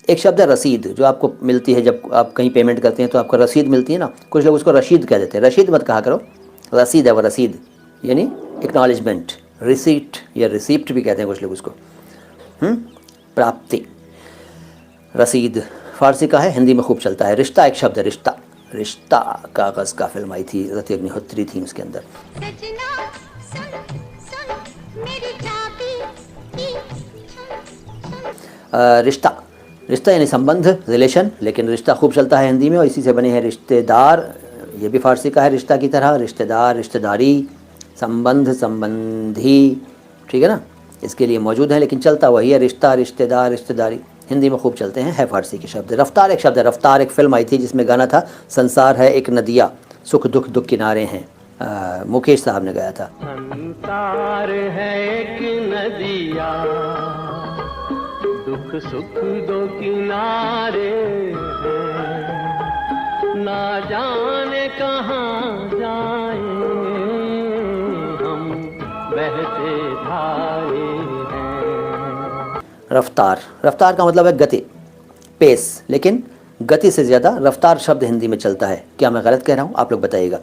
एक शब्द है रसीद, जो आपको मिलती है जब आप कहीं पेमेंट करते हैं तो आपको रसीद मिलती है ना, कुछ लोग उसको रशीद कह देते हैं। रशीद मत कहा करो, रसीद है वो, रसीद यानी एक्नॉलेजमेंट, रिसीट या रिसीप्ट भी कहते हैं कुछ लोग उसको। प्राप्ति, रसीद फारसी का है, हिंदी में खूब चलता है। रिश्ता एक शब्द है, रिश्ता, रिश्ता कागज़ का फिल्म आई थी, रति अग्निहोत्री थी उसके अंदर। सजना सुन सुन मेरी चाबी की रिश्ता, रिश्ता यानी संबंध, रिलेशन, लेकिन रिश्ता खूब चलता है हिंदी में और इसी से बने हैं रिश्तेदार, ये भी फारसी का है रिश्ता की तरह। रिश्तेदार, रिश्तेदारी, संबंध, संबंधी, ठीक है ना, इसके लिए मौजूद है, लेकिन चलता वही है, रिश्ता, रिश्तेदार, रिश्तेदारी, हिंदी में खूब चलते हैं, है फारसी के शब्द। रफ्तार एक शब्द है, रफ्तार एक फिल्म आई थी जिसमें गाना था संसार है एक नदिया, सुख दुख दुख किनारे हैं, मुकेश साहब ने गाया था। संसार है एक नदिया, दुख सुख दो किनारे हैं, ना जाने कहाँ जाए हम बहते धारे हैं। रफ्तार, रफ्तार का मतलब है गति, पेस, लेकिन गति से ज़्यादा रफ्तार शब्द हिंदी में चलता है। क्या मैं गलत कह रहा हूँ? आप लोग बताइएगा।